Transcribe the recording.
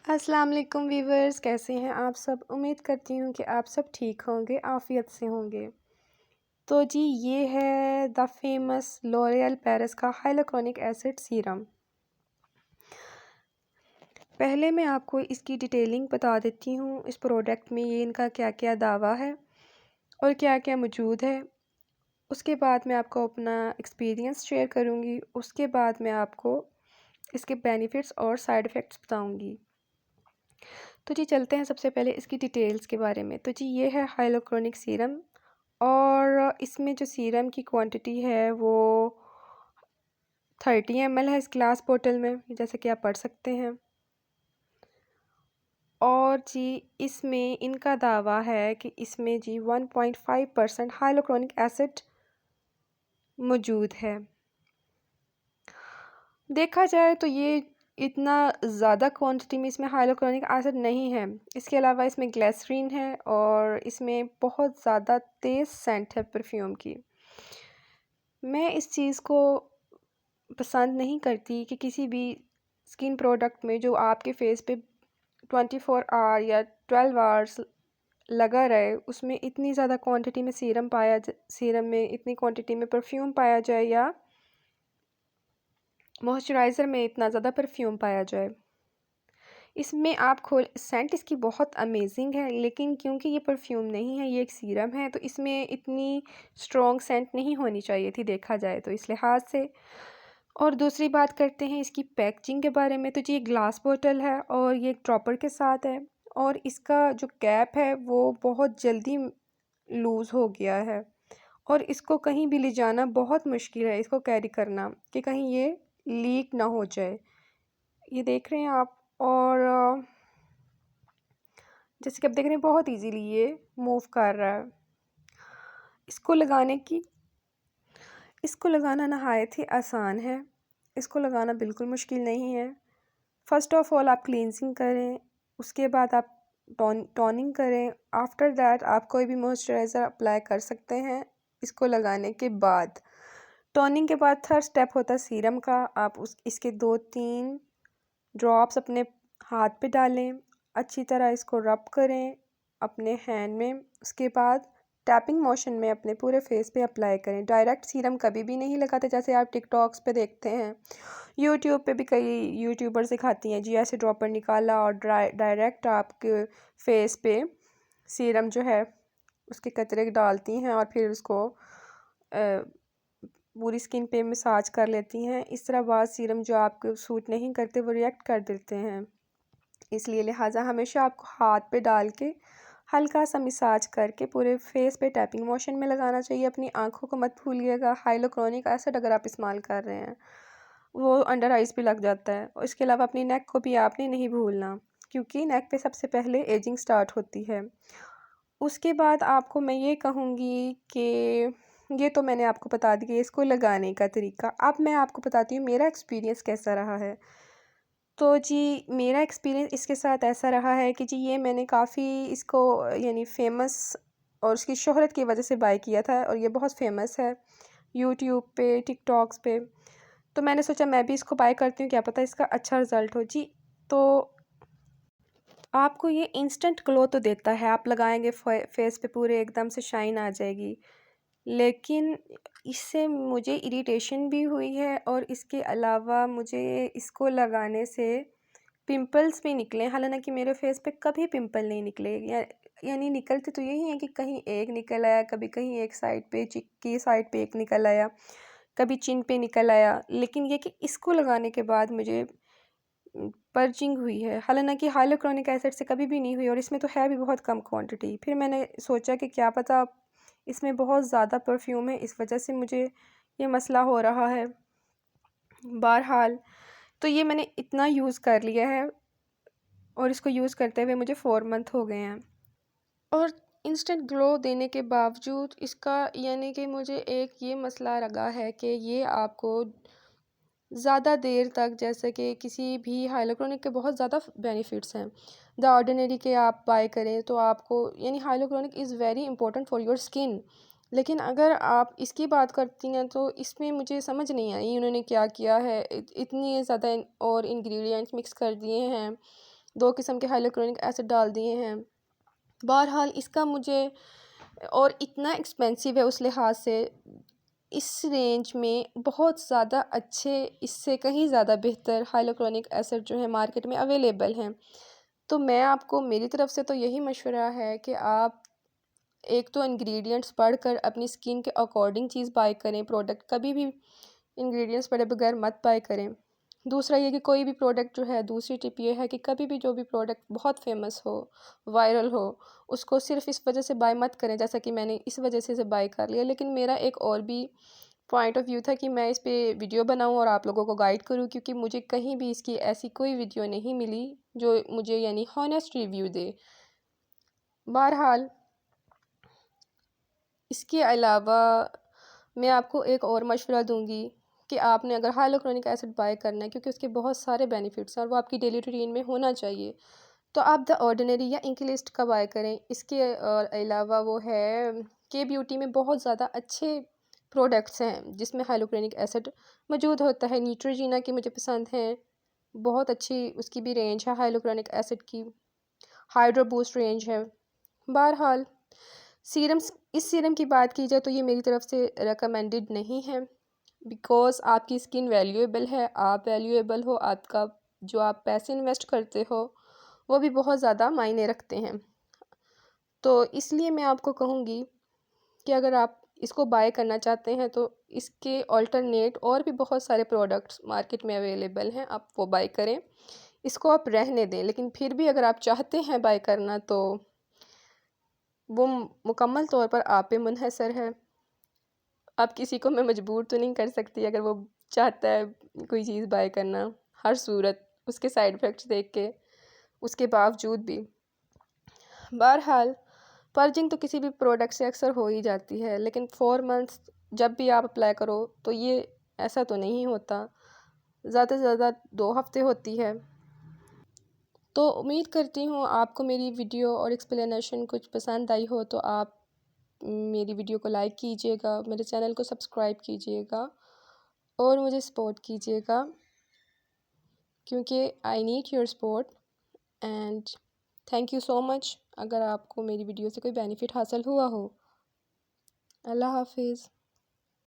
अस्सलाम वालेकुम वीवर्स, कैसे हैं आप सब। उम्मीद करती हूँ कि आप सब ठीक होंगे, आफ़ियत से होंगे। तो जी ये है द फेमस लॉरियल पेरिस का हाइलुरोनिक एसिड सीरम। पहले मैं आपको इसकी डिटेलिंग बता देती हूँ, इस प्रोडक्ट में ये इनका क्या क्या दावा है और क्या क्या मौजूद है। उसके बाद मैं आपको अपना एक्सपीरियंस शेयर करूँगी। उसके बाद मैं आपको इसके बेनिफिट्स और साइड इफ़ेक्ट्स बताऊँगी। तो जी चलते हैं सबसे पहले इसकी डिटेल्स के बारे में। तो जी ये है हाइलुरोनिक सीरम और इसमें जो सीरम की क्वांटिटी है वो 30 ml है इस ग्लास बोतल में, जैसे कि आप पढ़ सकते हैं। और जी इसमें इनका दावा है कि इसमें जी 1.5% हाइलुरोनिक एसिड मौजूद है। देखा जाए तो ये इतना ज़्यादा क्वांटिटी में इसमें हाइलुरोनिक एसिड नहीं है। इसके अलावा इसमें ग्लिसरीन है और इसमें बहुत ज़्यादा तेज़ सेंट है परफ्यूम की। मैं इस चीज़ को पसंद नहीं करती कि किसी भी स्किन प्रोडक्ट में जो आपके फेस पे 24 आवर या 12 आवर्स लगा रहे, उसमें इतनी ज़्यादा क्वांटिटी में सीरम में इतनी क्वांटिटी में परफ्यूम पाया जाए या मॉइस्चराइज़र में इतना ज़्यादा परफ्यूम पाया जाए। इसमें आप खोल सेंट इसकी बहुत अमेजिंग है, लेकिन क्योंकि ये परफ्यूम नहीं है, ये एक सीरम है, तो इसमें इतनी स्ट्रॉन्ग सेंट नहीं होनी चाहिए थी देखा जाए तो, इस लिहाज से। और दूसरी बात करते हैं इसकी पैकेजिंग के बारे में। तो जी ये ग्लास बोतल है और ये एक ड्रॉपर के साथ है और इसका जो कैप है वो बहुत जल्दी लूज़ हो गया है और इसको कहीं भी ले जाना बहुत मुश्किल है, इसको कैरी करना, कि कहीं ये लीक ना हो जाए। ये देख रहे हैं आप। और जैसे कि आप देख रहे हैं बहुत इजीली ये मूव कर रहा है। इसको लगाने की इसको लगाना नहायत ही आसान है। इसको लगाना बिल्कुल मुश्किल नहीं है। फ़र्स्ट ऑफ़ ऑल आप क्लींजिंग करें, उसके बाद आप टोनिंग करें। आफ्टर दैट आप कोई भी मॉइस्चराइज़र अप्लाई कर सकते हैं इसको लगाने के बाद। टोनिंग के बाद थर्ड स्टेप होता है सीरम का। आप इसके 2-3 ड्रॉप्स अपने हाथ पे डालें, अच्छी तरह इसको रब करें अपने हैंड में। उसके बाद टैपिंग मोशन में अपने पूरे फेस पे अप्लाई करें। डायरेक्ट सीरम कभी भी नहीं लगाते, जैसे आप टिकटॉक्स पे देखते हैं, यूट्यूब पे भी कई यूट्यूबर सिखाती हैं जी ऐसे ड्रॉपर निकाला और डायरेक्ट आपके फेस पे सीरम जो है उसके कतरे डालती हैं और फिर उसको पूरी स्किन पे मसाज कर लेती हैं। इस तरह बाद सीरम जो आपको सूट नहीं करते वो रिएक्ट कर देते हैं। इसलिए लिहाजा हमेशा आपको हाथ पे डाल के हल्का सा मसाज करके पूरे फेस पे टैपिंग मोशन में लगाना चाहिए। अपनी आंखों को मत भूलिएगा। हाइलुरोनिक एसिड अगर आप इस्तेमाल कर रहे हैं वो अंडर आइज़ भी लग जाता है। और इसके अलावा अपनी नेक को भी आपने नहीं भूलना, क्योंकि नेक पे सबसे पहले एजिंग स्टार्ट होती है। उसके बाद आपको मैं ये कहूँगी कि ये तो मैंने आपको बता दिया इसको लगाने का तरीका। अब मैं आपको बताती हूँ मेरा एक्सपीरियंस कैसा रहा है। तो जी मेरा एक्सपीरियंस इसके साथ ऐसा रहा है कि जी ये मैंने काफ़ी इसको यानी फ़ेमस और उसकी शोहरत की वजह से बाय किया था और ये बहुत फ़ेमस है यूट्यूब पे, टिकटॉक्स पे। तो मैंने सोचा मैं भी इसको बाय करती हूँ, क्या पता इसका अच्छा रिज़ल्ट हो। जी तो आपको ये इंस्टेंट ग्लो तो देता है, आप लगाएंगे फेस पे पूरे एकदम से शाइन आ जाएगी, लेकिन इससे मुझे इरिटेशन भी हुई है और इसके अलावा मुझे इसको लगाने से पिंपल्स भी निकले। हालांकि मेरे फेस पे कभी पिंपल नहीं निकले, यानी निकलते तो यही हैं कि कहीं एक निकल आया, कभी कहीं एक साइड पे, चिक की साइड पे एक निकल आया, कभी चिन पे निकल आया। लेकिन ये कि इसको लगाने के बाद मुझे पर्चिंग हुई है, हालांकि हाइलुरोनिक एसिड से कभी भी नहीं हुई और इसमें तो है भी बहुत कम क्वांटिटी। फिर मैंने सोचा कि क्या पता इसमें बहुत ज़्यादा परफ्यूम है, इस वजह से मुझे ये मसला हो रहा है। बहरहाल तो ये मैंने इतना यूज़ कर लिया है और इसको यूज़ करते हुए मुझे 4 मंथ हो गए हैं और इंस्टेंट ग्लो देने के बावजूद इसका यानी कि मुझे एक ये मसला लगा है कि ये आपको ज़्यादा देर तक, जैसे कि किसी भी हाइलुरोनिक के बहुत ज़्यादा बेनिफिट्स हैं। द ऑर्डिनरी के आप बाय करें तो आपको यानी hyaluronic is very important for your skin, लेकिन अगर आप इसकी बात करती हैं तो इसमें मुझे समझ नहीं आई उन्होंने क्या किया है। इतनी ज़्यादा और इंग्रेडिएंट्स मिक्स कर दिए हैं 2 किस्म के हाइलोक्रोनिक एसिड डाल दिए हैं। बहरहाल इसका मुझे, और इतना एक्सपेंसिव है उस लिहाज से, इस रेंज में बहुत ज़्यादा अच्छे, इससे कहीं ज़्यादा बेहतर हाइलोक्रोनिक एसिड जो है मार्केट में अवेलेबल हैं। तो मैं आपको, मेरी तरफ से तो यही मशवरा है कि आप एक तो इंग्रेडिएंट्स पढ़कर अपनी स्किन के अकॉर्डिंग चीज़ बाय करें। प्रोडक्ट कभी भी इंग्रेडिएंट्स पढ़े बगैर मत बाय करें। दूसरा ये कि कोई भी प्रोडक्ट जो है, दूसरी टिप ये है कि कभी भी जो भी प्रोडक्ट बहुत फेमस हो, वायरल हो, उसको सिर्फ इस वजह से बाय मत करें जैसा कि मैंने इस वजह से इसे बाय कर लिया। लेकिन मेरा एक और भी पॉइंट ऑफ व्यू था कि मैं इस पे वीडियो बनाऊं और आप लोगों को गाइड करूं, क्योंकि मुझे कहीं भी इसकी ऐसी कोई वीडियो नहीं मिली जो मुझे यानी हॉनेस्ट रिव्यू दे। बहरहाल इसके अलावा मैं आपको एक और मशवरा दूंगी कि आपने अगर हाइलोक्रोनिक एसिड बाय करना है, क्योंकि उसके बहुत सारे बेनिफिट्स हैं और वो आपकी डेली रूटीन में होना चाहिए, तो आप द ऑर्डिनरी या इंक्लिस्ट का बाय करें। इसके अलावा वो है के ब्यूटी में बहुत ज़्यादा अच्छे प्रोडक्ट्स हैं जिसमें हाइलोक्रोनिक एसिड मौजूद होता है। न्यूट्रोजीना की मुझे पसंद हैं, बहुत अच्छी उसकी भी रेंज है हाइलोक्रोनिक एसिड की। हाइड्रो बूस्ट रेंज है। बहरहाल सीरम्स, इस सीरम की बात की जाए तो ये मेरी तरफ से रिकमेंडेड नहीं है, बिकॉज़ आपकी स्किन वैल्यूएबल है, आप वैल्यूएबल हो, आपका जो आप पैसे इन्वेस्ट करते हो वो भी बहुत ज़्यादा मायने रखते हैं। तो इसलिए मैं आपको कहूँगी कि अगर आप इसको बाय करना चाहते हैं तो इसके ऑल्टरनेट और भी बहुत सारे प्रोडक्ट्स मार्केट में अवेलेबल हैं, आप वो बाय करें। इसको आप रहने दें, लेकिन फिर भी अगर आप चाहते हैं बाय करना तो वो मुकम्मल तौर पर आप पे मुनहसर है। अब किसी को मैं मजबूर तो नहीं कर सकती अगर वो चाहता है कोई चीज़ बाय करना, हर सूरत उसके साइड इफ़ेक्ट्स देख के, उसके बावजूद भी। बहरहाल पर्जिंग तो किसी भी प्रोडक्ट से अक्सर हो ही जाती है, लेकिन 4 मंथ्स जब भी आप अप्लाई करो तो ये ऐसा तो नहीं होता, ज़्यादा से ज़्यादा 2 हफ़्ते होती है। तो उम्मीद करती हूँ आपको मेरी वीडियो और एक्सप्लेनेशन कुछ पसंद आई हो, तो आप मेरी वीडियो को लाइक कीजिएगा, मेरे चैनल को सब्सक्राइब कीजिएगा और मुझे सपोर्ट कीजिएगा, क्योंकि I need your support. And thank you so much अगर आपको मेरी वीडियो से कोई बेनिफिट हासिल हुआ हो। अल्लाह हाफिज़।